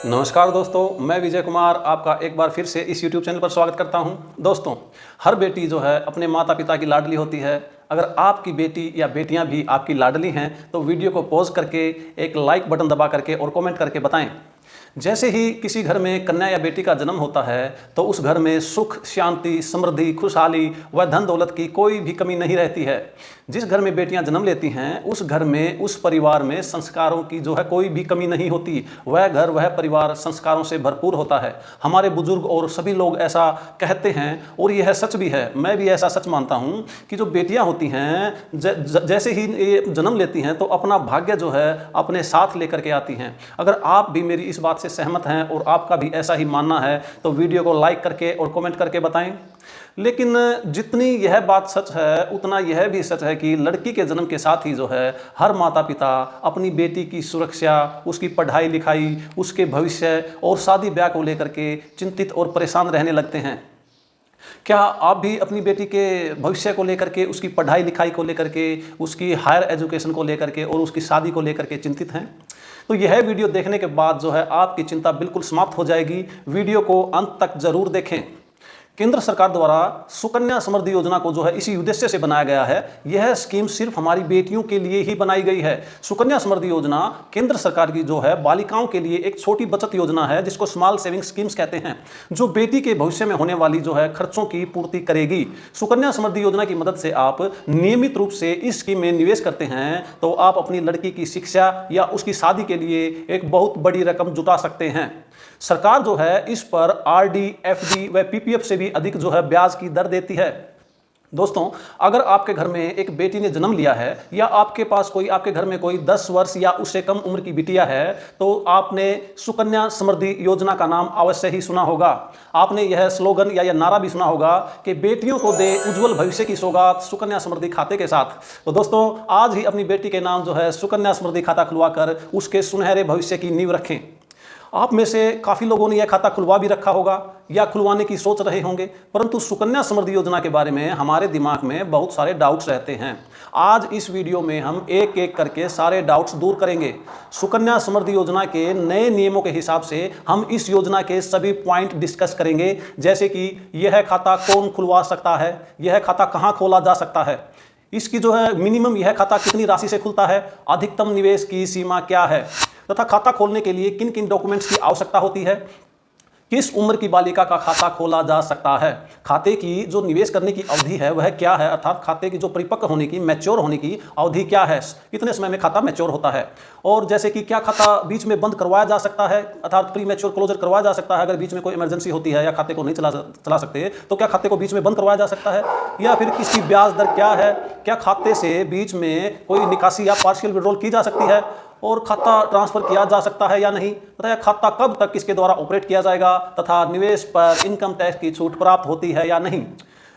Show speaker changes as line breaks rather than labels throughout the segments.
नमस्कार दोस्तों, मैं विजय कुमार आपका एक बार फिर से इस YouTube चैनल पर स्वागत करता हूं। दोस्तों, हर बेटी जो है अपने माता पिता की लाडली होती है। अगर आपकी बेटी या बेटियां भी आपकी लाडली हैं तो वीडियो को पॉज करके एक लाइक बटन दबा करके और कमेंट करके बताएं। जैसे ही किसी घर में कन्या या बेटी का जन्म होता है तो उस घर में सुख, शांति, समृद्धि, खुशहाली व धन दौलत की कोई भी कमी नहीं रहती है। जिस घर में बेटियां जन्म लेती हैं उस घर में, उस परिवार में संस्कारों की जो है कोई भी कमी नहीं होती। वह घर, वह परिवार संस्कारों से भरपूर होता है। हमारे बुजुर्ग और सभी लोग ऐसा कहते हैं और यह सच भी है। मैं भी ऐसा सच मानता हूँ कि जो बेटियां होती हैं जैसे ही ये जन्म लेती हैं तो अपना भाग्य जो है अपने साथ लेकर के आती हैं। अगर आप भी मेरी इस बात से सहमत हैं और आपका भी ऐसा ही मानना है तो वीडियो को लाइक करके और कमेंट करके बताएं। लेकिन जितनी यह बात सच है उतना यह भी सच है कि लड़की के जन्म के साथ ही जो है हर माता पिता अपनी बेटी की सुरक्षा, उसकी पढ़ाई लिखाई, उसके भविष्य और शादी ब्याह को लेकर के चिंतित और परेशान रहने लगते हैं। क्या आप भी अपनी बेटी के भविष्य को लेकर के, उसकी पढ़ाई लिखाई को लेकर के, उसकी हायर एजुकेशन को लेकर के और उसकी शादी को लेकर के चिंतित हैं? तो यह वीडियो देखने के बाद जो है आपकी चिंता बिल्कुल समाप्त हो जाएगी। वीडियो को अंत तक जरूर देखें। केंद्र सरकार द्वारा सुकन्या समृद्धि योजना को जो है इसी उद्देश्य से बनाया गया है। यह स्कीम सिर्फ हमारी बेटियों के लिए ही बनाई गई है। सुकन्या समृद्धि योजना केंद्र सरकार की जो है बालिकाओं के लिए एक छोटी बचत योजना है जिसको स्मॉल सेविंग स्कीम्स कहते हैं, जो बेटी के भविष्य में होने वाली जो है खर्चों की पूर्ति करेगी। सुकन्या समृद्धि योजना की मदद से आप नियमित रूप से इस स्कीम में निवेश करते हैं तो आप अपनी लड़की की शिक्षा या उसकी शादी के लिए एक बहुत बड़ी रकम जुटा सकते हैं। सरकार जो है इस पर आरडी, एफडी व पीपीएफ से भी अधिक जो है ब्याज की दर देती है। दोस्तों, अगर आपके घर में एक बेटी ने जन्म लिया है या आपके घर में कोई 10 वर्ष या उससे कम उम्र की बिटिया है तो आपने सुकन्या समृद्धि योजना का नाम अवश्य ही सुना होगा। आपने यह स्लोगन या यह नारा भी सुना होगा कि बेटियों को दे उज्जवल भविष्य की सौगात सुकन्या समृद्धि खाते के साथ। तो दोस्तों, आज ही अपनी बेटी के नाम जो है सुकन्या समृद्धि खाता खुलवाकर उसके सुनहरे भविष्य की नींव रखें। आप में से काफ़ी लोगों ने यह खाता खुलवा भी रखा होगा या खुलवाने की सोच रहे होंगे, परंतु सुकन्या समृद्धि योजना के बारे में हमारे दिमाग में बहुत सारे डाउट्स रहते हैं। आज इस वीडियो में हम एक एक करके सारे डाउट्स दूर करेंगे। सुकन्या समृद्धि योजना के नए नियमों के हिसाब से हम इस योजना के सभी पॉइंट डिस्कस करेंगे, जैसे कि यह खाता कौन खुलवा सकता है, यह खाता कहाँ खोला जा सकता है, इसकी जो है मिनिमम यह खाता कितनी राशि से खुलता है, अधिकतम निवेश की सीमा क्या है, तथा खाता खोलने के लिए किन किन डॉक्यूमेंट्स की आवश्यकता होती है, किस उम्र की बालिका का खाता खोला जा सकता है, खाते की जो निवेश करने की अवधि है वह क्या है, अर्थात खाते की जो परिपक्व होने की, मैच्योर होने की अवधि क्या है, कितने समय में खाता मैच्योर होता है, और जैसे कि क्या खाता बीच में बंद करवाया जा सकता है, अर्थात प्री मैच्योर क्लोजर करवाया जा सकता है। अगर बीच में कोई इमरजेंसी होती है या खाते को नहीं चला सकते तो क्या खाते को बीच में बंद करवाया जा सकता है, या फिर इसकी ब्याज दर क्या है, क्या खाते से बीच में कोई निकासी या पार्शियल विड्रॉल की जा सकती है, और खाता ट्रांसफर किया जा सकता है या नहीं, तथा यह खाता कब तक किसके द्वारा ऑपरेट किया जाएगा, तथा निवेश पर इनकम टैक्स की छूट प्राप्त होती है या नहीं।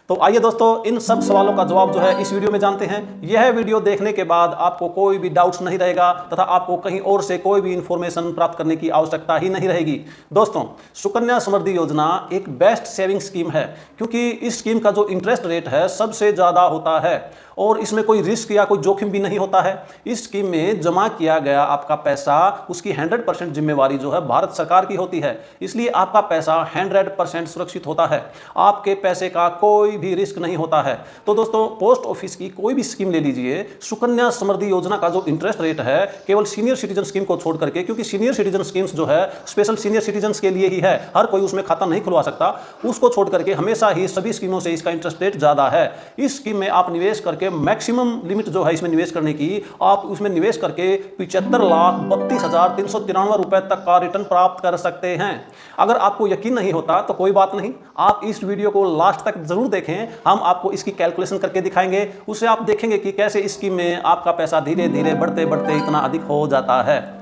तो आइए दोस्तों, इन सब सवालों का जवाब जो है इस वीडियो में जानते हैं। यह वीडियो देखने के बाद आपको कोई भी डाउट्स नहीं रहेगा तथा आपको कहीं और से कोई भी इंफॉर्मेशन प्राप्त करने की आवश्यकता ही नहीं रहेगी। दोस्तों, सुकन्या समृद्धि योजना एक बेस्ट सेविंग स्कीम है क्योंकि इस स्कीम का जो इंटरेस्ट रेट है सबसे ज़्यादा होता है और इसमें कोई रिस्क या कोई जोखिम भी नहीं होता है। इस स्कीम में जमा किया गया आपका पैसा, उसकी 100% जिम्मेवारी जो है भारत सरकार की होती है, इसलिए आपका पैसा 100% सुरक्षित होता है। आपके पैसे का कोई भी रिस्क नहीं होता है। तो दोस्तों, पोस्ट ऑफिस की कोई भी स्कीम ले लीजिए, सुकन्या समृद्धि योजना का जो इंटरेस्ट रेट है केवल सीनियर सिटीजन स्कीम को छोड़ करके, क्योंकि सीनियर सिटीजन स्कीम्स जो है स्पेशल सीनियर सिटीजन के लिए ही है, हर कोई उसमें खाता नहीं खुलवा सकता, उसको छोड़ करके हमेशा ही सभी स्कीमों से इसका इंटरेस्ट रेट ज़्यादा है। इस स्कीम में आप निवेश करके मैक्सिमम लिमिट जो है इसमें निवेश करने की, आप उसमें निवेश करके 75,32,393 रुपए तक का रिटर्न प्राप्त कर सकते हैं। अगर आपको यकीन नहीं होता तो कोई बात नहीं, आप इस वीडियो को लास्ट तक जरूर देखें। हम आपको इसकी कैलकुलेशन करके दिखाएंगे, उससे आप देखेंगे कि कैसे इस स्कीम में आपका पैसा धीरे धीरे बढ़ते बढ़ते इतना अधिक हो जाता है।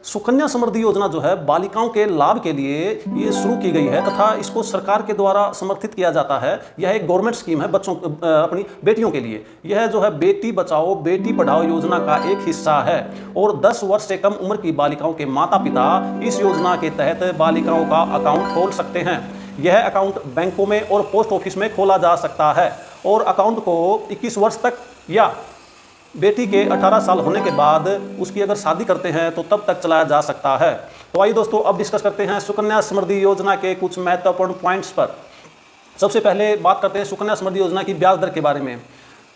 सुकन्या समृद्धि योजना जो है बालिकाओं के लाभ के लिए ये शुरू की गई है तथा इसको सरकार के द्वारा समर्थित किया जाता है। यह एक गवर्नमेंट स्कीम है बच्चों, अपनी बेटियों के लिए। यह जो है बेटी बचाओ बेटी पढ़ाओ योजना का एक हिस्सा है और 10 वर्ष से कम उम्र की बालिकाओं के माता पिता इस योजना के तहत बालिकाओं का अकाउंट खोल सकते हैं। यह अकाउंट बैंकों में और पोस्ट ऑफिस में खोला जा सकता है और अकाउंट को 21 वर्ष तक या बेटी के 18 साल होने के बाद उसकी अगर शादी करते हैं तो तब तक चलाया जा सकता है। तो आइए दोस्तों अब डिस्कस करते हैं सुकन्या समृद्धि योजना के कुछ महत्वपूर्ण पॉइंट्स पर। सबसे पहले बात करते हैं सुकन्या समृद्धि योजना की ब्याज दर के बारे में।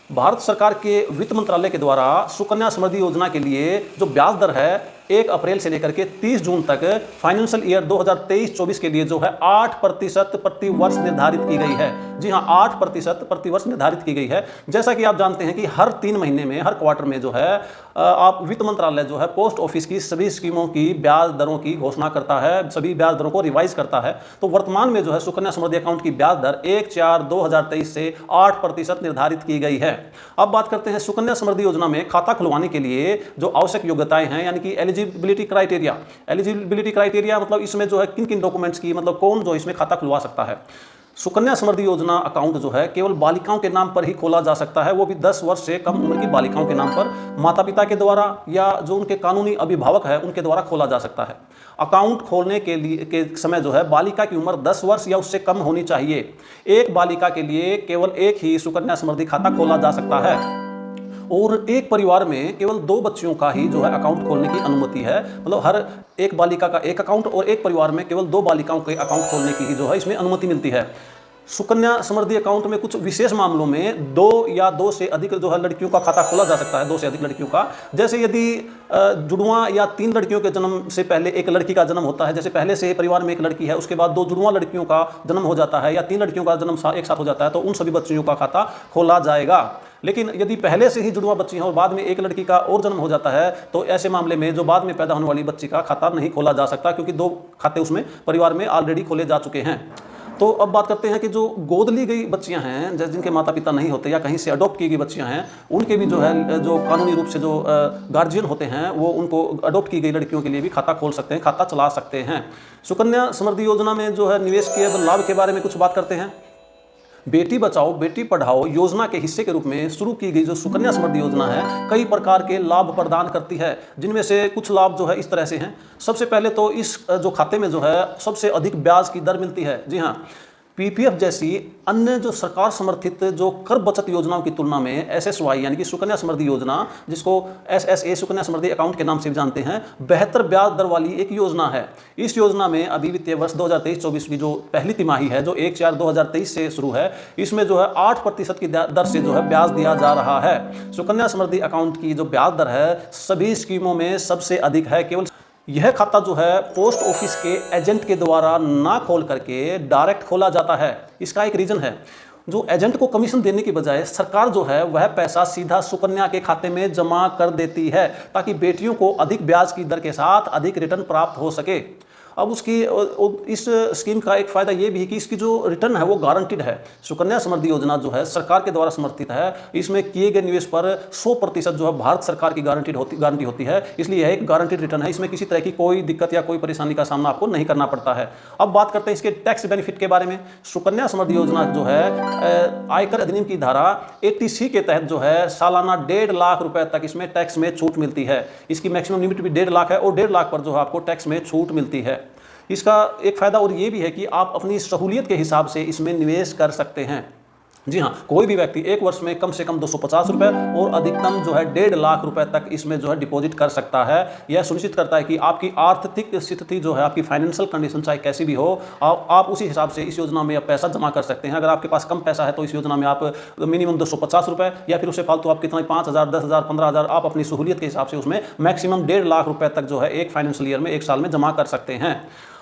भारत सरकार के वित्त मंत्रालय के द्वारा सुकन्या समृद्धि योजना के लिए जो ब्याज दर है 1 अप्रैल से लेकर के 30 जून तक फाइनेंशियल ईयर 2023-24 के लिए जो है 8% प्रति वर्ष निर्धारित की गई है। जी हाँ, 8% प्रति वर्ष निर्धारित की गई है। जैसा कि आप जानते हैं कि हर 3 महीने में, हर क्वार्टर में जो है आप वित्त मंत्रालय जो है पोस्ट ऑफिस की सभी स्कीमों की ब्याज दरों की घोषणा करता है, सभी ब्याज दरों को रिवाइज करता है। तो वर्तमान में जो है सुकन्या समृद्धि अकाउंट की ब्याज दर 1/4/2023 से 8% निर्धारित की गई है। अब बात करते हैं सुकन्या समृद्धि योजना में खाता खुलवाने के लिए जो आवश्यक योग्यताएं हैं, यानी कि एलिजिबिलिटी क्राइटेरिया मतलब इसमें जो है किन किन डॉक्यूमेंट्स की, मतलब कौन जो इसमें खाता खुलवा सकता है। सुकन्या समृद्धि योजना अकाउंट जो है केवल बालिकाओं के नाम पर ही खोला जा सकता है, वो भी 10 वर्ष से कम उम्र की बालिकाओं के नाम पर, माता पिता के द्वारा या जो उनके कानूनी अभिभावक है उनके द्वारा खोला जा सकता है। अकाउंट खोलने के समय जो है बालिका की उम्र 10 वर्ष या उससे कम होनी चाहिए। एक बालिका के लिए केवल एक ही सुकन्या समृद्धि खाता खोला जा सकता है और एक परिवार में केवल 2 बच्चियों का ही जो है अकाउंट खोलने की अनुमति है। मतलब हर एक बालिका का एक अकाउंट और एक परिवार में केवल 2 बालिकाओं के अकाउंट खोलने की ही जो है इसमें अनुमति मिलती है। सुकन्या समृद्धि अकाउंट में कुछ विशेष मामलों में 2 या 2 से अधिक जो है लड़कियों का खाता खोला जा सकता है, 2 से अधिक लड़कियों का। जैसे यदि जुड़वा या 3 लड़कियों के जन्म से पहले एक लड़की का जन्म होता है, जैसे पहले से परिवार में एक लड़की है, उसके बाद 2 जुड़वा लड़कियों का जन्म हो जाता है या 3 लड़कियों का जन्म एक साथ हो जाता है, तो उन सभी बच्चियों का खाता खोला जाएगा। लेकिन यदि पहले से ही जुड़वा बच्ची हैं और बाद में एक लड़की का और जन्म हो जाता है, तो ऐसे मामले में जो बाद में पैदा होने वाली बच्ची का खाता नहीं खोला जा सकता, क्योंकि 2 खाते उसमें परिवार में ऑलरेडी खोले जा चुके हैं। तो अब बात करते हैं कि जो गोद ली गई बच्चियां हैं, जैसे जिनके माता पिता नहीं होते या कहीं से अडॉप्ट की गई बच्चियां हैं, उनके भी जो है जो कानूनी रूप से जो गार्जियन होते हैं वो उनको अडॉप्ट की गई लड़कियों के लिए भी खाता खोल सकते हैं, खाता चला सकते हैं। सुकन्या समृद्धि योजना में जो है निवेश के लाभ के बारे में कुछ बात करते हैं। बेटी बचाओ बेटी पढ़ाओ योजना के हिस्से के रूप में शुरू की गई जो सुकन्या समृद्धि योजना है कई प्रकार के लाभ प्रदान करती है, जिनमें से कुछ लाभ जो है इस तरह से हैं। सबसे पहले तो इस जो खाते में जो है सबसे अधिक ब्याज की दर मिलती है। जी हाँ, पीपीएफ जैसी अन्य जो सरकार समर्थित जो कर बचत योजनाओं की तुलना में एसएसवाई यानी कि सुकन्या समृद्धि योजना, जिसको एसएसए सुकन्या समृद्धि अकाउंट के नाम से भी जानते हैं, बेहतर ब्याज दर वाली एक योजना है। इस योजना में अभी वित्तीय वर्ष 2023-24 की जो पहली तिमाही है जो 1/4/2023 से शुरू है, इसमें जो है 8% की दर से जो है ब्याज दिया जा रहा है। सुकन्या समृद्धि अकाउंट की जो ब्याज दर है सभी स्कीमों में सबसे अधिक है। केवल यह खाता जो है पोस्ट ऑफिस के एजेंट के द्वारा ना खोल करके डायरेक्ट खोला जाता है। इसका एक रीजन है, जो एजेंट को कमीशन देने की बजाय सरकार जो है वह पैसा सीधा सुकन्या के खाते में जमा कर देती है, ताकि बेटियों को अधिक ब्याज की दर के साथ अधिक रिटर्न प्राप्त हो सके। अब उसकी इस स्कीम का एक फ़ायदा ये भी है कि इसकी जो रिटर्न है वो गारंटीड है। सुकन्या समृद्धि योजना जो है सरकार के द्वारा समर्थित है, इसमें किए गए निवेश पर 100% जो है भारत सरकार की गारंटी होती है, इसलिए यह एक गारंटीड रिटर्न है। इसमें किसी तरह की कोई दिक्कत या कोई परेशानी का सामना आपको नहीं करना पड़ता है। अब बात करते हैं इसके टैक्स बेनिफिट के बारे में। सुकन्या समृद्धि योजना जो है आयकर अधिनियम की धारा 80C के तहत जो है सालाना 1.5 लाख रुपए तक इसमें टैक्स में छूट मिलती है। इसकी मैक्सिमम लिमिट भी 1.5 लाख है और 1.5 लाख पर जो है आपको टैक्स में छूट मिलती है। इसका एक फ़ायदा और ये भी है कि आप अपनी सहूलियत के हिसाब से इसमें निवेश कर सकते हैं। जी हाँ, कोई भी व्यक्ति एक वर्ष में कम से कम 250 रुपये और अधिकतम जो है 1.5 लाख रुपए तक इसमें जो है डिपॉजिट कर सकता है। यह सुनिश्चित करता है कि आपकी आर्थिक स्थिति जो है, आपकी फाइनेंशियल कंडीशन चाहे कैसी भी हो, आप उसी हिसाब से इस योजना में पैसा जमा कर सकते हैं। अगर आपके पास कम पैसा है तो इस योजना में आप मिनिमम 250 रुपये या फिर उससे फालतू आप कितना 5,000, 10,000, 15,000 आप अपनी सहूलियत के हिसाब से उसमें मैक्सिमम 1.5 लाख रुपये तक जो है एक फाइनेंशियल ईयर में, एक साल में जमा कर सकते हैं।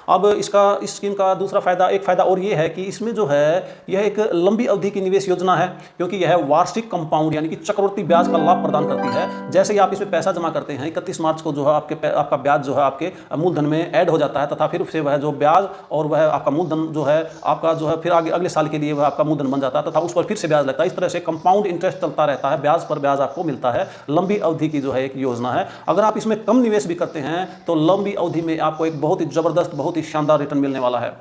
अब इस स्कीम का दूसरा एक फ़ायदा और ये है कि इसमें जो है यह एक लंबी अवधि की निवेश योजना है, क्योंकि यह वार्षिक कंपाउंड यानी कि चक्रवृद्धि ब्याज का लाभ प्रदान करती है। जैसे ही आप इसमें पैसा जमा करते हैं 31 मार्च को जो है आपका ब्याज जो है आपके मूलधन में ऐड हो जाता है, तथा फिर से वह जो ब्याज और वह आपका मूलधन जो है आपका जो है फिर अगले साल के लिए वह आपका मूलधन बन जाता है तथा उस पर फिर से ब्याज लगता है। इस तरह से कंपाउंड इंटरेस्ट चलता रहता है, ब्याज पर ब्याज आपको मिलता है। लंबी अवधि की जो है एक योजना है। अगर आप इसमें कम निवेश भी करते हैं तो लंबी अवधि में आपको एक बहुत ही ज़बरदस्त, बहुत ही शानदार रिटर्न मिलने वाला है।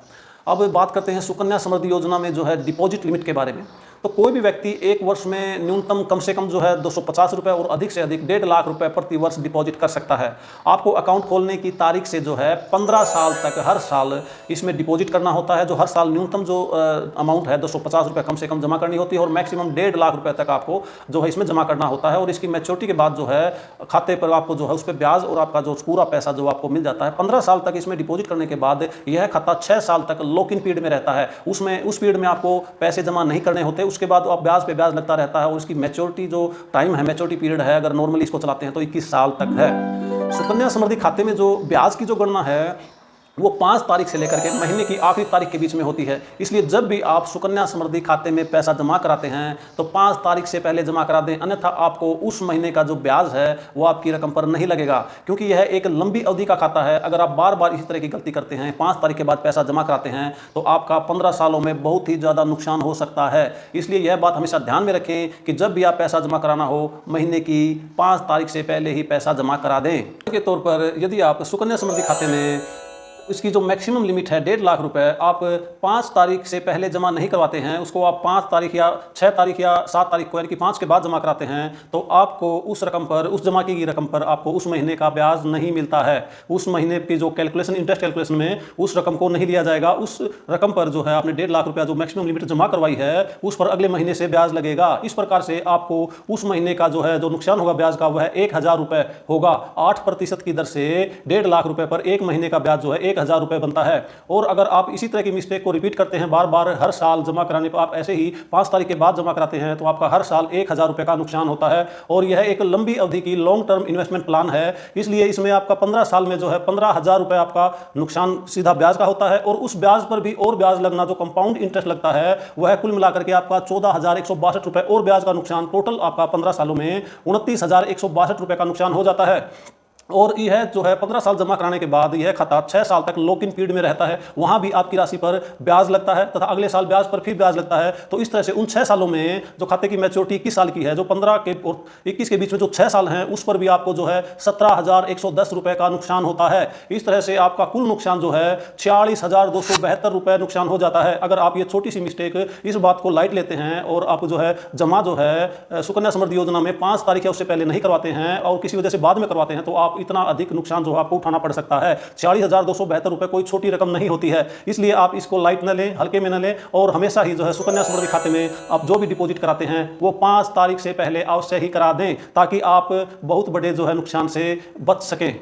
अब बात करते हैं सुकन्या समृद्धि योजना में जो है डिपॉजिट लिमिट के बारे में। तो कोई भी व्यक्ति एक वर्ष में न्यूनतम कम से कम जो है 250 रुपये और अधिक से अधिक 1.5 लाख रुपए प्रति वर्ष डिपॉजिट कर सकता है। आपको अकाउंट खोलने की तारीख से जो है 15 साल तक हर साल इसमें डिपॉजिट करना होता है। जो हर साल न्यूनतम जो अमाउंट है 250 रुपये कम से कम जमा करनी होती है और मैक्सिमम 1.5 लाख रुपए तक आपको जो है इसमें जमा करना होता है। और इसकी मैच्योरिटी के बाद जो है खाते पर आपको जो है उस पर ब्याज और आपका जो पूरा पैसा जो आपको मिल जाता है। 15 साल तक इसमें डिपॉजिट करने के बाद यह खाता 6 साल तक लॉक इन पीरियड में रहता है। उस पीरियड में आपको पैसे जमा नहीं करने होते। उसके बाद आप ब्याज पे ब्याज लगता रहता है और इसकी मैच्योरिटी जो टाइम है, मैच्योरिटी पीरियड है, अगर नॉर्मली इसको चलाते हैं तो 21 साल तक है। सुकन्या समृद्धि खाते में जो ब्याज की जो गणना है वो 5 तारीख से लेकर के महीने की आखिरी तारीख के बीच में होती है। इसलिए जब भी आप सुकन्या समृद्धि खाते में पैसा जमा कराते हैं तो 5 तारीख से पहले जमा करा दें, अन्यथा आपको उस महीने का जो ब्याज है वो आपकी रकम पर नहीं लगेगा, क्योंकि यह एक लंबी अवधि का खाता है। अगर आप बार बार इसी तरह की गलती करते हैं, 5 तारीख के बाद पैसा जमा कराते हैं, तो आपका 15 सालों में बहुत ही ज़्यादा नुकसान हो सकता है। इसलिए यह बात हमेशा ध्यान में रखें कि जब भी आप पैसा जमा कराना हो, महीने की 5 तारीख से पहले ही पैसा जमा करा दें। के तौर पर यदि आप सुकन्या समृद्धि खाते में इसकी जो मैक्सिमम लिमिट है 1.5 लाख रुपए, आप 5 तारीख से पहले जमा नहीं करवाते हैं, उसको आप 5 तारीख या 6 तारीख या 7 तारीख को यानी कि 5 के बाद जमा कराते हैं, तो आपको उस रकम पर, उस जमा की गई रकम पर आपको उस महीने का ब्याज नहीं मिलता है। उस महीने की जो कैलकुलेशन, इंटरेस्ट कैलकुलेशन में उस रकम को नहीं लिया जाएगा। उस रकम पर जो है आपने 1.5 लाख रुपया जो मैक्सिमम लिमिट जमा करवाई है उस पर अगले महीने से ब्याज लगेगा। इस प्रकार से आपको उस महीने का जो है जो नुकसान होगा ब्याज का वह 1000 रुपये होगा। 8% की दर से 1.5 लाख रुपए पर एक महीने का ब्याज जो है 1000 रुपये बनता है। और अगर आप इसी तरह की मिस्टेक को रिपीट करते हैं बार बार हर साल जमा कराने पर, आप ऐसे ही 5 तारीख के बाद जमा कराते हैं, तो आपका हर साल 1000 रुपये का नुकसान होता है। और यह एक लंबी अवधि की लॉन्ग टर्म इन्वेस्टमेंट प्लान है, इसलिए इसमें आपका 15 साल में जो है 15,000 रुपये आपका नुकसान सीधा ब्याज का होता है। और उस ब्याज पर भी और ब्याज लगना, जो कंपाउंड इंटरेस्ट लगता है, वह कुल मिलाकर के आपका 14,162 रुपये और ब्याज का नुकसान, टोटल आपका 15 सालों में 29,162 रुपये का नुकसान हो जाता है। और यह जो है 15 साल जमा कराने के बाद यह खाता 6 साल तक लॉक इन पीरियड में रहता है। वहां भी आपकी राशि पर ब्याज लगता है तथा अगले साल ब्याज पर फिर ब्याज लगता है। तो इस तरह से उन 6 सालों में जो खाते की मैच्योरिटी 21 साल की है, जो 15 के और 21 के बीच में जो 6 साल हैं, उस पर भी आपको जो है 17,110 रुपये का नुकसान होता है। इस तरह से आपका कुल नुकसान जो है 46,272 रुपये नुकसान हो जाता है। अगर आप ये छोटी सी मिस्टेक, इस बात को लाइट लेते हैं और आप जो है जमा जो है सुकन्या समृद्धि योजना में 5 तारीख या उससे पहले नहीं करवाते हैं और किसी वजह से बाद में करवाते हैं, तो आप इतना अधिक नुकसान जो आपको उठाना पड़ सकता है। 46,272 रुपये कोई छोटी रकम नहीं होती है। इसलिए आप इसको लाइट न लें, हल्के में न लें और हमेशा ही जो है सुकन्या समृद्धि खाते में आप जो भी डिपॉजिट कराते हैं वो 5 तारीख से पहले अवश्य ही करा दें, ताकि आप बहुत बड़े जो है नुकसान से बच सकें।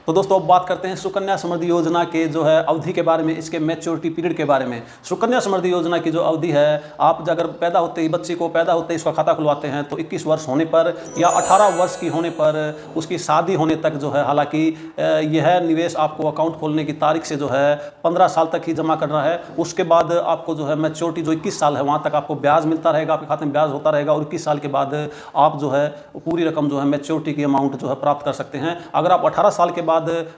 तो दोस्तों अब बात करते हैं सुकन्या समृद्धि योजना के जो है अवधि के बारे में, इसके मैच्योरिटी पीरियड के बारे में। सुकन्या समृद्धि योजना की जो अवधि है, आप अगर पैदा होते ही, बच्चे को पैदा होते ही इसका खाता खुलवाते हैं तो 21 वर्ष होने पर या 18 वर्ष की होने पर, उसकी शादी होने तक जो है, हालांकि यह निवेश आपको अकाउंट खोलने की तारीख से जो है 15 साल तक ही जमा करना है। उसके बाद आपको जो है मैच्योरिटी जो 21 साल है वहाँ तक आपको ब्याज मिलता रहेगा, आपके खाते में ब्याज होता रहेगा और 21 साल के बाद आप जो है पूरी रकम जो है मैच्योरिटी की अमाउंट जो है प्राप्त कर सकते हैं। अगर आप 18 साल के बाद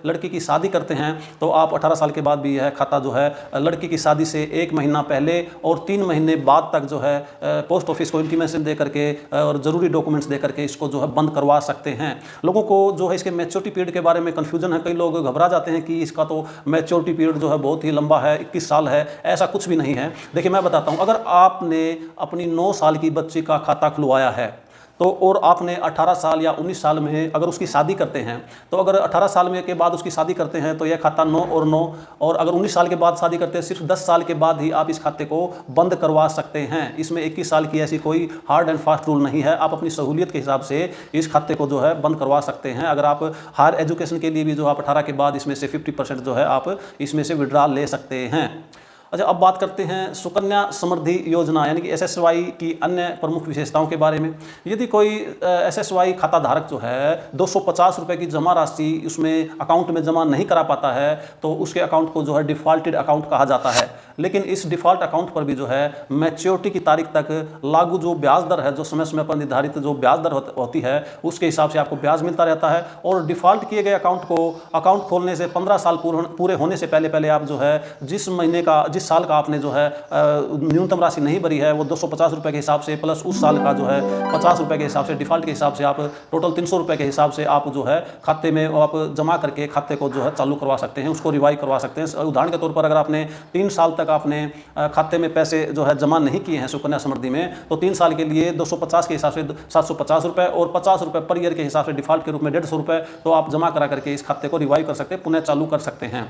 लड़की की शादी करते हैं तो आप 18 साल के बाद भी यह खाता जो है लड़की की शादी से 1 महीना पहले और 3 महीने बाद तक जो है पोस्ट ऑफिस को इंटीमेशन दे करके और ज़रूरी डॉक्यूमेंट्स दे करके इसको जो है बंद करवा सकते हैं। लोगों को जो है इसके मैच्योरिटी पीरियड के बारे में कन्फ्यूजन है, कई लोग घबरा जाते हैं कि इसका तो मैच्योरिटी पीरियड जो है बहुत ही लंबा है, 21 साल है। ऐसा कुछ भी नहीं है। देखिए मैं बताता हूँ, अगर आपने अपनी 9 साल की बच्ची का खाता खुलवाया है तो और आपने 18 साल या 19 साल में अगर उसकी शादी करते हैं, तो अगर 18 साल में के बाद उसकी शादी करते हैं तो यह खाता 9 और 9, और अगर 19 साल के बाद शादी करते हैं सिर्फ 10 साल के बाद ही आप इस खाते को बंद करवा सकते हैं। इसमें 21 साल की ऐसी कोई हार्ड एंड फास्ट रूल नहीं है। आप अपनी सहूलियत के हिसाब से इस खाते को जो है बंद करवा सकते हैं। अगर आप हायर एजुकेशन के लिए भी जो आप 18 के बाद इसमें से 50% जो है आप इसमें से विड्रॉ ले सकते हैं। अच्छा, अब बात करते हैं सुकन्या समृद्धि योजना यानी कि SSY की अन्य प्रमुख विशेषताओं के बारे में। यदि कोई SSY खाता धारक जो है 250 रुपये की जमा राशि उसमें अकाउंट में जमा नहीं करा पाता है तो उसके अकाउंट को जो है डिफ़ॉल्टेड अकाउंट कहा जाता है। लेकिन इस डिफ़ॉल्ट अकाउंट पर भी जो है मैच्योरिटी की तारीख तक लागू जो ब्याज दर है, जो समय समय पर निर्धारित जो ब्याज दर होती है उसके हिसाब से आपको ब्याज मिलता रहता है। और डिफ़ॉल्ट किए गए अकाउंट को अकाउंट खोलने से 15 साल पूरे होने से पहले आप जो है जिस जिस साल का आपने जो है न्यूनतम राशि नहीं भरी है वो 250 रुपये के हिसाब से प्लस उस साल का जो है 50 रुपये के हिसाब से डिफ़ॉल्ट के हिसाब से आप टोटल 300 रुपये के हिसाब से आप जो है खाते में आप जमा करके खाते को जो है चालू करवा सकते हैं, उसको रिवाइव करवा सकते हैं। उदाहरण के तौर पर अगर आपने 3 साल तक आपने खाते में पैसे जो है जमा नहीं किए हैं सुकन्या समृद्धि में, तो 3 साल के लिए 250 के हिसाब से 750 रुपये और 50 रुपये पर ईयर के हिसाब से डिफ़ॉल्ट के रूप में 150 रुपये तो आप जमा करा करके इस खाते को रिवाइव कर सकते हैं, पुनः चालू कर सकते हैं।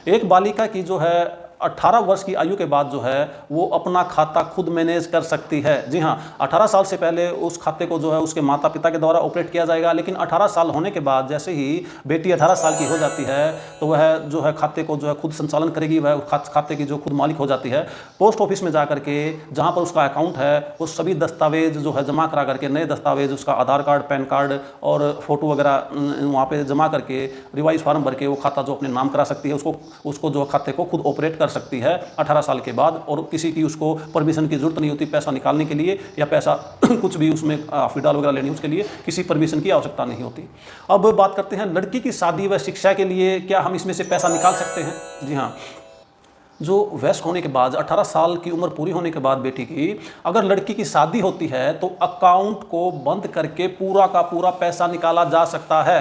एक बालिका की जो है 18 वर्ष की आयु के बाद जो है वो अपना खाता खुद मैनेज कर सकती है। जी हाँ, 18 साल से पहले उस खाते को जो है उसके माता पिता के द्वारा ऑपरेट किया जाएगा, लेकिन 18 साल होने के बाद जैसे ही बेटी 18 साल की हो जाती है तो वह जो है खाते को जो है खुद संचालन करेगी, वह खाते की जो खुद मालिक हो जाती है। पोस्ट ऑफिस में जा करके जहाँ पर उसका अकाउंट है वो सभी दस्तावेज जो है जमा करा करके, नए दस्तावेज उसका आधार कार्ड, पैन कार्ड और फोटो वगैरह वहाँ पर जमा करके रिवाइज फॉर्म भर के वो खाता जो अपने नाम करा सकती है, उसको जो खाते को खुद ऑपरेट कर सकती है 18 साल के बाद। और किसी की उसको परमिशन की जरूरत नहीं होती पैसा निकालने के लिए या पैसा कुछ भी उसमें फिडाल वगैरह लेनी, उसके लिए किसी परमिशन की आवश्यकता नहीं होती। अब बात करते हैं लड़की की शादी व शिक्षा के लिए क्या हम इसमें से पैसा निकाल सकते हैं। जी हाँ, जो वयस्क होने के बाद 18 साल की उम्र पूरी होने के बाद बेटी की अगर लड़की की शादी होती है तो अकाउंट को बंद करके पूरा का पूरा पैसा निकाला जा सकता है,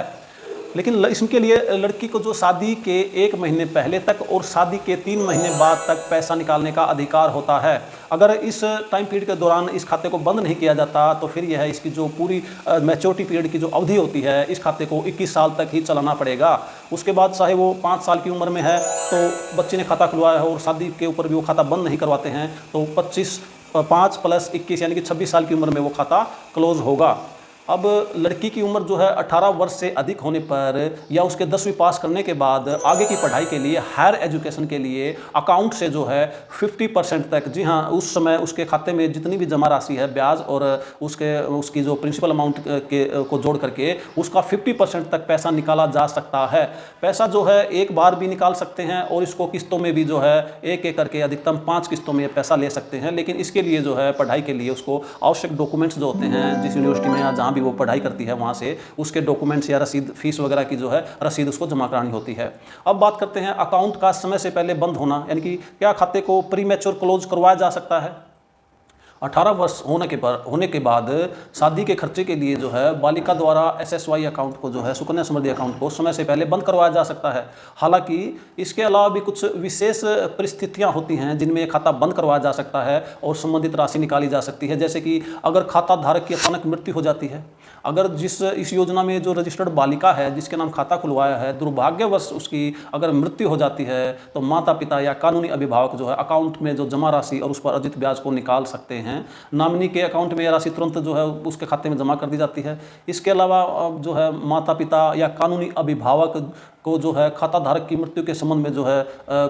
लेकिन इसके लिए लड़की को जो शादी के 1 महीने पहले तक और शादी के 3 महीने बाद तक पैसा निकालने का अधिकार होता है। अगर इस टाइम पीरियड के दौरान इस खाते को बंद नहीं किया जाता तो फिर यह इसकी जो पूरी मैच्योरिटी पीरियड की जो अवधि होती है इस खाते को 21 साल तक ही चलाना पड़ेगा। उसके बाद चाहे वो 5 साल की उम्र में है तो बच्चे ने खाता खुलवाया है और शादी के ऊपर भी वो खाता बंद नहीं करवाते हैं तो 5 + 21 यानी कि 26 साल की उम्र में वो खाता क्लोज होगा। अब लड़की की उम्र जो है 18 वर्ष से अधिक होने पर या उसके 10वीं पास करने के बाद आगे की पढ़ाई के लिए, हायर एजुकेशन के लिए अकाउंट से जो है 50% तक, जी हाँ, उस समय उसके खाते में जितनी भी जमा राशि है ब्याज और उसकी जो प्रिंसिपल अमाउंट को जोड़ करके उसका 50% तक पैसा निकाला जा सकता है। पैसा जो है एक बार भी निकाल सकते हैं और इसको किस्तों में भी जो है एक करके अधिकतम 5 किस्तों में पैसा ले सकते हैं, लेकिन इसके लिए जो है पढ़ाई के लिए उसको आवश्यक डॉक्यूमेंट्स जो होते हैं जिस यूनिवर्सिटी में या जहाँ भी वो पढ़ाई करती है वहाँ से उसके डॉक्यूमेंट्स या रसीद, फीस वगैरह की जो है रसीद उसको जमा करानी होती है। अब बात करते हैं अकाउंट का समय से पहले बंद होना, यानी कि क्या खाते को प्री मैच्योर क्लोज करवाया जा सकता है। 18 वर्ष होने के बाद शादी के खर्चे के लिए जो है बालिका द्वारा SSY अकाउंट को जो है सुकन्या समृद्धि अकाउंट को समय से पहले बंद करवाया जा सकता है। हालांकि इसके अलावा भी कुछ विशेष परिस्थितियां होती हैं जिनमें ये खाता बंद करवाया जा सकता है और संबंधित राशि निकाली जा सकती है, जैसे कि अगर खाता धारक की अचानक मृत्यु हो जाती है, अगर इस योजना में जो रजिस्टर्ड बालिका है जिसके नाम खाता खुलवाया है दुर्भाग्यवश उसकी अगर मृत्यु हो जाती है तो माता पिता या कानूनी अभिभावक जो है अकाउंट में जो जमा राशि और उस पर अर्जित ब्याज को निकाल सकते हैं। नॉमिनी के अकाउंट में यह राशि तुरंत जो है उसके खाते में जमा कर दी जाती है। इसके अलावा जो है माता पिता या कानूनी अभिभावक को जो है खाता धारक की मृत्यु के संबंध में जो है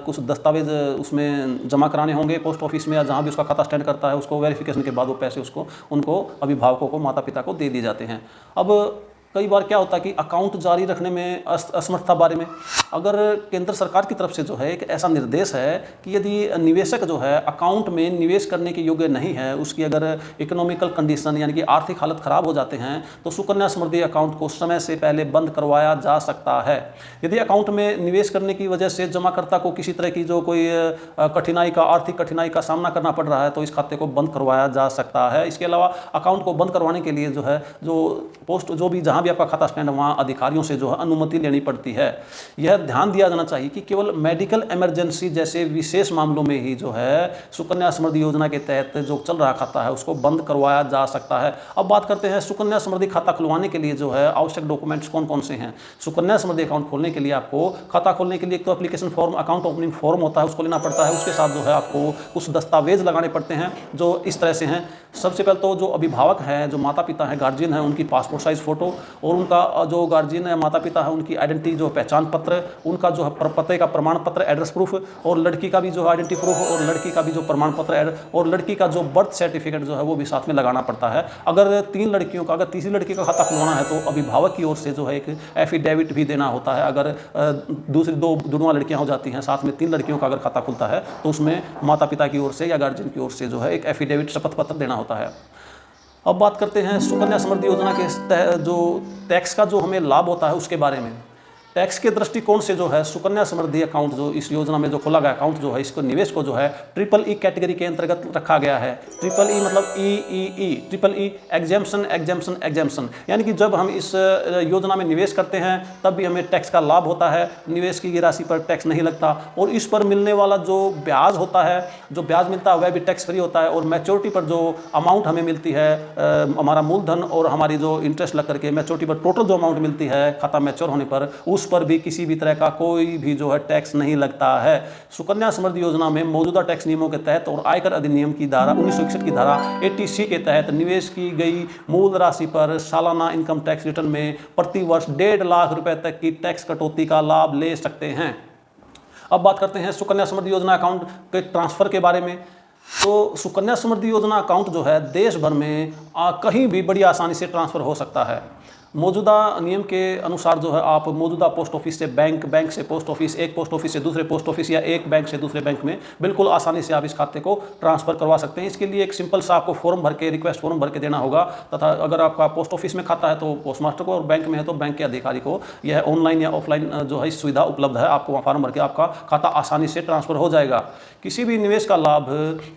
कुछ दस्तावेज उसमें जमा कराने होंगे पोस्ट ऑफिस में या जहाँ भी उसका खाता स्टैंड करता है, उसको वेरिफिकेशन के बाद वो पैसे उनको अभिभावकों को, माता पिता को दे दिए जाते हैं। अब कई बार क्या होता है कि अकाउंट जारी रखने में असमर्थता बारे में अगर केंद्र सरकार की तरफ से जो है एक ऐसा निर्देश है कि यदि निवेशक जो है अकाउंट में निवेश करने के योग्य नहीं है, उसकी अगर इकोनॉमिकल कंडीशन यानी कि आर्थिक हालत खराब हो जाते हैं तो सुकन्या समृद्धि अकाउंट को समय से पहले बंद करवाया जा सकता है। यदि अकाउंट में निवेश करने की वजह से जमाकर्ता को किसी तरह की जो कोई आर्थिक कठिनाई का सामना करना पड़ रहा है तो इस खाते को बंद करवाया जा सकता है। इसके अलावा अकाउंट को बंद करवाने के लिए जो है जो भी जहाँ भी आपका खाता स्टैंड है वहाँ अधिकारियों से जो है अनुमति लेनी पड़ती है। यह ध्यान दिया जाना चाहिए कि केवल मेडिकल इमरजेंसी जैसे विशेष मामलों में ही जो है सुकन्या समृद्धि योजना के तहत जो चल रहा खाता है उसको बंद करवाया जा सकता है। अब बात करते हैं सुकन्या समृद्धि खाता खुलवाने के लिए जो है आवश्यक डॉक्यूमेंट्स कौन कौन से हैं। सुकन्या समृद्धि अकाउंट खोलने के लिए आपको खाता खोलने के लिए एक तो application form, account opening form होता है, उसको लेना पड़ता है। उसके साथ जो है आपको कुछ दस्तावेज लगाने पड़ते हैं जो इस तरह से हैं। सबसे पहले तो जो अभिभावक हैं, जो माता पिता हैं, गार्जियन हैं, उनकी पासपोर्ट साइज फोटो और उनका जो गार्जियन है, माता पिता है, उनकी आइडेंटिटी जो पहचान पत्र, उनका जो है पते का प्रमाण पत्र, एड्रेस प्रूफ, और लड़की का भी जो है आइडेंटिटी प्रूफ और लड़की का भी जो प्रमाण पत्र और लड़की का जो बर्थ सर्टिफिकेट जो है वो भी साथ में लगाना पड़ता है। अगर तीसरी लड़की का खाता खुलवाना है तो अभिभावक की ओर से जो है एक एफिडेविट भी देना होता है। अगर दूसरी दो जुड़वा लड़कियां हो जाती हैं, साथ में 3 लड़कियों का अगर खाता खुलता है तो उसमें माता पिता की ओर से या गार्जियन की ओर से जो है एक एफिडेविट, शपथ पत्र देना होता है। अब बात करते हैं सुकन्या समृद्धि योजना के जो टैक्स का जो हमें लाभ होता है उसके बारे में। टैक्स के दृष्टिकोण से जो है सुकन्या समृद्धि अकाउंट जो इस योजना में जो खोला गया अकाउंट जो है, इसको निवेश को जो है ट्रिपल ई कैटेगरी के अंतर्गत रखा गया है। ट्रिपल ई मतलब E triple E exemption exemption exemption, यानी कि जब हम इस योजना में निवेश करते हैं तब भी हमें टैक्स का लाभ होता है, निवेश की राशि पर टैक्स नहीं लगता, और इस पर मिलने वाला जो ब्याज होता है, जो ब्याज मिलता है वह भी टैक्स फ्री होता है, और मैच्योरिटी पर जो अमाउंट हमें मिलती है, हमारा मूलधन और हमारी जो इंटरेस्ट लग करके मैच्योरिटी पर टोटल जो अमाउंट मिलती है खाता मैच्योर होने पर, उस पर भी किसी भी तरह का कोई भी जो है टैक्स नहीं लगता है। सुकन्या समृद्धि योजना में मौजूदा टैक्स नियमों के तहत और आयकर अधिनियम की धारा 1961 की धारा 80C के तहत निवेश की गई मूल राशि पर सालाना इनकम टैक्स रिटर्न में प्रति वर्ष 1.5 लाख रुपए तक की टैक्स कटौती का लाभ ले सकते हैं। अब बात करते हैं सुकन्या समृद्धि योजना अकाउंट के ट्रांसफर के बारे में। तो सुकन्या समृद्धि योजना अकाउंट जो है देश भर में कहीं भी बड़ी आसानी से ट्रांसफ़र हो सकता है। मौजूदा नियम के अनुसार जो है आप मौजूदा पोस्ट ऑफिस से बैंक, बैंक से पोस्ट ऑफिस, एक पोस्ट ऑफिस से दूसरे पोस्ट ऑफिस या एक बैंक से दूसरे बैंक में बिल्कुल आसानी से आप इस खाते को ट्रांसफ़र करवा सकते हैं। इसके लिए एक सिंपल सा आपको फॉर्म भर के, रिक्वेस्ट फॉर्म भर के देना होगा, तथा अगर आपका पोस्ट ऑफिस में खाता है तो पोस्ट मास्टर को, और बैंक में है तो बैंक के अधिकारी को यह ऑनलाइन या ऑफलाइन जो है सुविधा उपलब्ध है। आपको वहाँ फॉर्म भर के आपका खाता आसानी से ट्रांसफ़र हो जाएगा। किसी भी निवेश का लाभ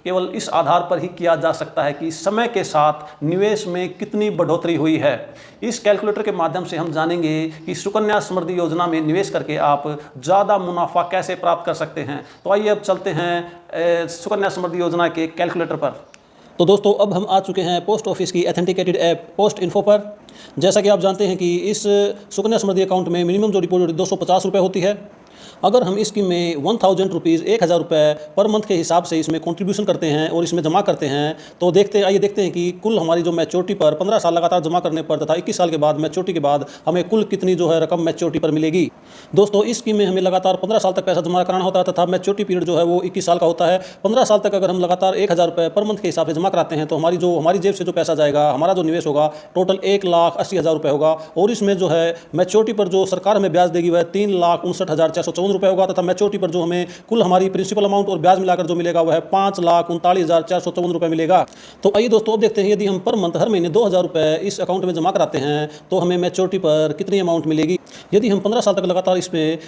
केवल इस आधार पर ही किया जा सकता है कि समय के साथ निवेश में कितनी बढ़ोतरी हुई है। इस कैलकुलेटर के माध्यम से हम जानेंगे कि सुकन्या समृद्धि योजना में निवेश करके आप ज़्यादा मुनाफा कैसे प्राप्त कर सकते हैं। तो आइए अब चलते हैं सुकन्या समृद्धि योजना के कैलकुलेटर पर। तो दोस्तों अब हम आ चुके हैं पोस्ट ऑफिस की ऑथेंटिकेटेड ऐप पोस्ट इन्फो पर। जैसा कि आप जानते हैं कि इस सुकन्या समृद्धि अकाउंट में मिनिमम जो डिपॉजिट 250 रुपये होती है। अगर हम इसकी में 1000 रुपीज़ 1000 रुपये पर मंथ के हिसाब से इसमें कंट्रीब्यूशन करते हैं और इसमें जमा करते हैं, तो आइए देखते हैं कि कुल हमारी जो मैच्योरिटी पर 15 साल लगातार जमा करने पर तथा 21 साल के बाद मैच्योरिटी के बाद हमें कुल कितनी जो है रकम मैच्योरिटी पर मिलेगी। दोस्तों इस स्कीम में हमें लगातार 15 साल तक पैसा जमा कराना होता है तथा मैच्योरिटी पीरियड जो है वो 21 साल का होता है। 15 साल तक अगर हम लगातार 1000 रुपये पर मंथ के हिसाब से जमा कराते हैं तो हमारी जेब से जो पैसा जाएगा, हमारा जो निवेश होगा टोटल 1,80,000 रुपये होगा, और इसमें जो है मैच्योरिटी पर जो सरकार हमें ब्याज देगी वह 3,59,454 रुपये होगा, तथा मैच्योरिटी पर जो हमें कुल हमारी प्रिंसिपल अमाउंट और ब्याज मिलाकर जो मिलेगा वह 5,39,454 रुपये मिलेगा। तो आइए दोस्तों अब देखते हैं यदि हम पर मंथ हर महीने 2000 रुपये इस अकाउंट में जमा कराते हैं तो हमें मैच्योरिटी पर कितनी अमाउंट मिलेगी। यदि हम 15 साल तक लगातार इसमें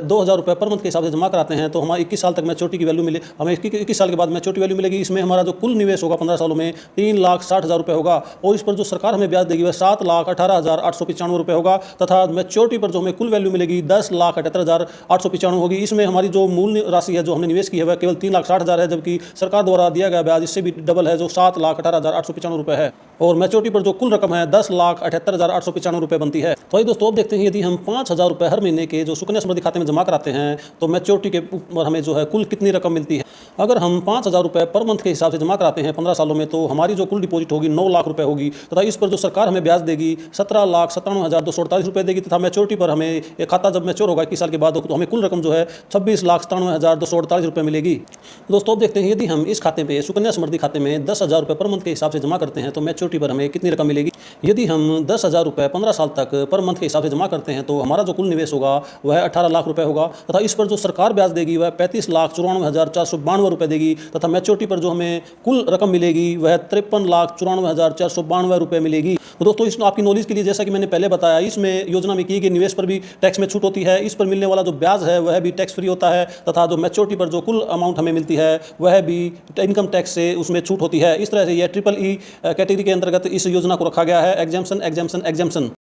2000 रुपये पर मंथ के हिसाब से जमा कराते हैं तो हमारे 21 साल तक मैच्योरिटी की वैल्यू मिले, हमें 21 साल के बाद मैच्योरिटी वैल्यू मिलेगी। इसमें हमारा जो कुल निवेश होगा 15 सालों में 3,60,000 रुपये होगा, और इस पर जो सरकार हमें ब्याज देगी वह 7,18,895 रुपये होगा, तथा मैच्योरिटी पर जो हमें कुल वैल्यू मिलेगी 10,78,895 होगी। इसमें हमारी जो मूल राशि है जो हमने निवेश की है वह केवल 3,60,000 है, जबकि सरकार द्वारा दिया गया ब्याज इससे भी डबल है जो 7,18,895 रुपये है, और मैच्योरिटी पर जो कुल रकम है 10,78,895 रुपये बनती है। तो ये दोस्तों अब देखते हैं यदि हम 5,000 रुपये हर महीने के जो सुकन्या समृद्धि खाते में जमा कराते हैं तो मैच्योरिटी के ऊपर हमें जो है कुल कितनी रकम मिलती है। अगर हम 5,000 रुपये पर मंथ के हिसाब से जमा कराते हैं 15 सालों में तो हमारी जो कुल डिपॉजिट होगी 9 लाख रुपये होगी, तथा इस पर जो सरकार हमें ब्याज देगी 17,97,248 रुपये देगी, तथा मैच्योरिटी पर हमें एक खाता जब मैच्योर होगा 21 साल के बाद तो हमें कुल रकम जो है 26,97,248 रुपये मिलेगी। दोस्तों अब देखते हैं यदि हम इस खाते में सुकन्या समृद्धि खाते में 10,000 रुपये पर मंथ के हिसाब से जमा करते हैं तो मैच्योरिटी पर हमें कितनी रकम मिलेगी। यदि हम 10,000 रुपये 15 साल तक पर मंथ के हिसाब से जमा करते हैं तो हमारा जो कुल निवेश होगा वह 18 लाख रुपये होगा, तथा इस पर जो सरकार ब्याज देगी वह 35,94,492 रुपये देगी, तथा मैच्योरिटी पर जो हमें कुल रकम मिलेगी वह 53,94,492 रुपये मिलेगी। तो दोस्तों इस आपकी नॉलेज के लिए जैसा कि मैंने पहले बताया, इसमें योजना में की गई निवेश पर भी टैक्स में छूट होती है, इस पर मिलने वाला जो ब्याज है वह भी टैक्स फ्री होता है, तथा जो मैच्योरिटी पर जो कुल अमाउंट हमें मिलती है वह भी इनकम टैक्स से उसमें छूट होती है। इस तरह से यह ट्रिपल ई कैटेगरी के अंतर्गत इस योजना को रखा गया है, एग्जेम्पशन एग्जेम्पशन एग्जेम्पशन।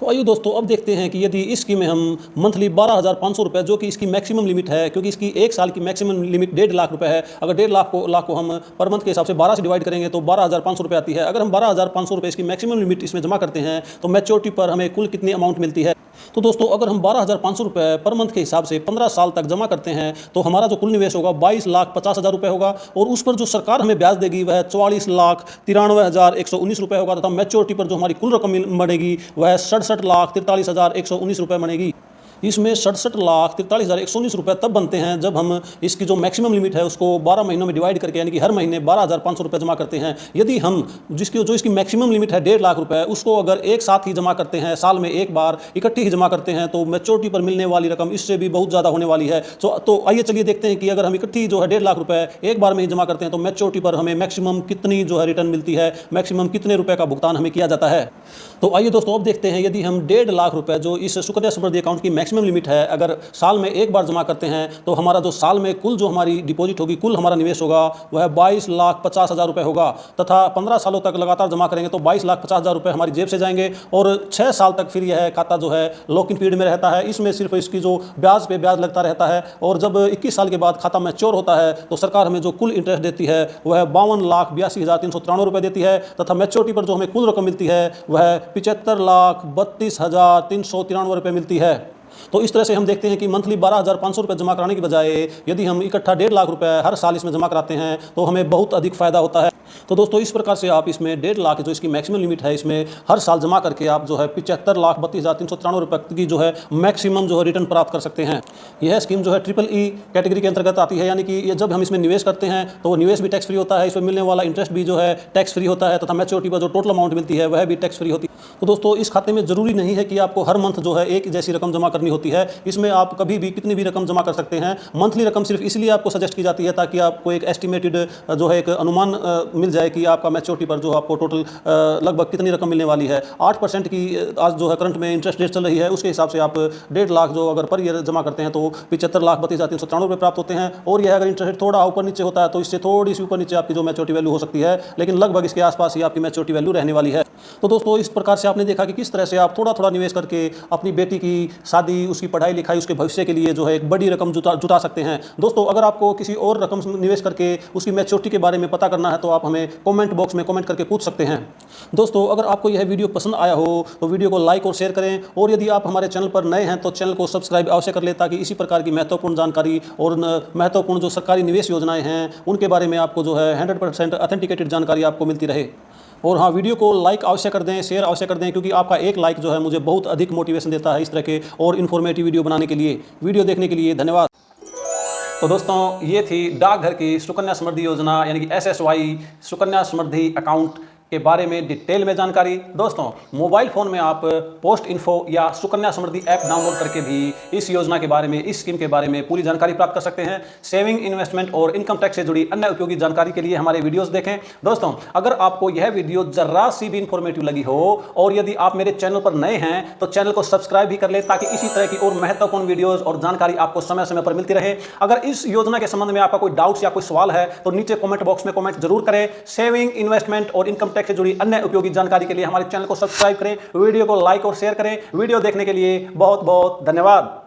तो आइए दोस्तों अब देखते हैं कि यदि इस स्कीम में हम मंथली 12,500 रुपये जो कि इसकी मैक्सिमम लिमिट है, क्योंकि इसकी एक साल की मैक्सिमम लिमिट 1.5 लाख रुपये है, अगर 1.5 लाख को हम पर मंथ के हिसाब से 12 से डिवाइड करेंगे तो 12,500 रुपये आती है। अगर हम 12,500 रुपये इसकी मैक्सिमम लिमिट इसमें जमा करते हैं तो मैच्योरिटी पर हमें कुल कितनी अमाउंट मिलती है। तो दोस्तों अगर हम 12,500 रुपये पर मंथ के हिसाब से 15 साल तक जमा करते हैं तो हमारा जो कुल निवेश होगा 22,50,000 रुपये होगा, और उस पर जो सरकार हमें ब्याज देगी वह 44,93,119 रुपये होगा, तथा मैच्योरिटी पर जो हमारी कुल रकम बनेगी वह 67,43,119 रुपये बनेगी। इसमें 67,43,119 रुपये तब बनते हैं जब हम इसकी जो मैक्सिमम लिमिट है उसको 12 महीनों में डिवाइड करके, यानी कि हर महीने 12,500 रुपये जमा करते हैं। यदि हम जो इसकी मैक्सिमम लिमिट है 1.5 लाख रुपये, उसको अगर एक साथ ही जमा करते हैं, साल में एक बार इकट्ठी ही जमा करते हैं, तो मैच्योरिटी पर मिलने वाली रकम इससे भी बहुत ज़्यादा होने वाली है। तो आइए चलिए देखते हैं कि अगर हम इकट्ठी जो है 1.5 लाख रुपये एक बार में ही जमा करते हैं तो मैच्योरिटी पर हमें मैक्सिमम कितनी जो है रिटर्न मिलती है, मैक्सिमम कितने रुपये का भुगतान हमें किया जाता है। तो आइए दोस्तों अब देखते हैं यदि हम 1.5 लाख रुपये जो इस सुकन्या समृद्धि अकाउंट की मैक्सिमम मैक्सिमम लिमिट है। अगर साल में एक बार जमा करते हैं तो हमारा जो साल में कुल जो हमारी डिपॉजिट होगी, कुल हमारा निवेश होगा वह 22,50,000 रुपये होगा, तथा 15 सालों तक लगातार जमा करेंगे तो 22,50,000 रुपये हमारी जेब से जाएंगे और 6 साल तक फिर यह खाता जो है लॉक इन पीरियड में रहता है। इसमें सिर्फ इसकी जो ब्याज पे ब्याज लगता रहता है और जब 21 साल के बाद खाता मैच्योर होता है तो सरकार हमें जो कुल इंटरेस्ट देती है वह 52,82,393 रुपये देती है, तथा मैच्योरिटी पर जो हमें कुल रकम मिलती है वह 75,32,393 रुपये मिलती है। तो इस तरह से हम देखते हैं कि मंथली 12,500 रुपये जमा कराने की बजाय यदि हम इकट्ठा 1.5 लाख रुपए हर साल इसमें जमा कराते हैं तो हमें बहुत अधिक फायदा होता है। तो दोस्तों इस प्रकार से आप इसमें 1.5 लाख जो इसकी मैक्सिमम लिमिट है, इसमें हर साल जमा करके आप जो है 75,32,393 रुपये की जो है मैक्सिमम जो है रिटर्न प्राप्त कर सकते हैं। यह स्कीम जो है EEE कैटेगरी के अंतर्गत आती है, यानी कि ये जब हम इसमें निवेश करते हैं तो वो निवेश भी टैक्स फ्री होता है, इसमें मिलने वाला इंटरेस्ट भी जो है टैक्स फ्री होता है, तथा मैच्योरिटी पर जो टोटल अमाउंट मिलती है वह भी टैक्स फ्री होती है। तो दोस्तों इस खाते में जरूरी नहीं है कि आपको हर मंथ जो है एक जैसी रकम जमा करनी होती है, इसमें आप कभी भी कितनी भी रकम जमा कर सकते हैं। मंथली रकम सिर्फ इसलिए आपको सजेस्ट की जाती है ताकि आपको एक एस्टिमेटेड जो है एक अनुमान मिल जाए कि आपका मैच्योरिटी पर जो आपको टोटल लगभग कितनी रकम मिलने वाली है। 8% की आज जो है करंट में इंटरेस्ट रेट चल रही है, उसके हिसाब से आप 1.5 लाख जो अगर पर ईयर जमा करते हैं तो 75,32,393 रुपये प्राप्त होते हैं। और यह अगर इंटरेस्ट रेट थोड़ा ऊपर नीचे होता है तो इससे थोड़ी सी ऊपर नीचे आपकी जो मैच्योरिटी वैल्यू हो सकती है, लेकिन लगभग इसके आसपास ही आपकी मैच्योरिटी वैल्यू रहने वाली है। तो दोस्तों इस प्रकार से आपने देखा कि किस तरह से आप थोड़ा थोड़ा निवेश करके अपनी बेटी की शादी, उसकी पढ़ाई लिखाई, उसके भविष्य के लिए जो है एक बड़ी रकम जुटा सकते हैं। दोस्तों अगर आपको किसी और रकम निवेश करके उसकी मैच्योरिटी के बारे में पता करना है तो आप हमें कमेंट बॉक्स में कमेंट करके पूछ सकते हैं। दोस्तों अगर आपको यह वीडियो पसंद आया हो तो वीडियो को लाइक और शेयर करें, और यदि आप हमारे चैनल पर नए हैं तो चैनल को सब्सक्राइब अवश्य कर लें ताकि इसी प्रकार की महत्वपूर्ण जानकारी और महत्वपूर्ण जो सरकारी निवेश योजनाएं हैं उनके बारे में आपको जो है 100% ऑथेंटिकेटेड जानकारी आपको मिलती रहे। और हाँ, वीडियो को लाइक अवश्य कर दें, शेयर अवश्य कर दें, क्योंकि आपका एक लाइक जो है मुझे बहुत अधिक मोटिवेशन देता है इस तरह के और इन्फॉर्मेटिव वीडियो बनाने के लिए। वीडियो देखने के लिए धन्यवाद। तो दोस्तों ये थी डाकघर की सुकन्या समृद्धि योजना यानी कि SSY सुकन्या समृद्धि अकाउंट के बारे में डिटेल में जानकारी। दोस्तों मोबाइल फ़ोन में आप पोस्ट इन्फो या सुकन्या समृद्धि ऐप डाउनलोड करके भी इस योजना के बारे में, इस स्कीम के बारे में पूरी जानकारी प्राप्त कर सकते हैं। सेविंग, इन्वेस्टमेंट और इनकम टैक्स से जुड़ी अन्य उपयोगी जानकारी के लिए हमारे वीडियोस देखें। दोस्तों अगर आपको यह वीडियो जरा सी भी इंफॉर्मेटिव लगी हो और यदि आप मेरे चैनल पर नए हैं तो चैनल को सब्सक्राइब भी कर लें ताकि इसी तरह की और महत्वपूर्ण वीडियोज़ और जानकारी आपको समय समय पर मिलती रहे। अगर इस योजना के संबंध में आपका कोई डाउट्स या कोई सवाल है तो नीचे कमेंट बॉक्स में कमेंट जरूर करें। सेविंग, इन्वेस्टमेंट और इनकम टैक्स से जुड़ी अन्य उपयोगी जानकारी के लिए हमारे चैनल को सब्सक्राइब करें, वीडियो को लाइक और शेयर करें। वीडियो देखने के लिए बहुत बहुत धन्यवाद।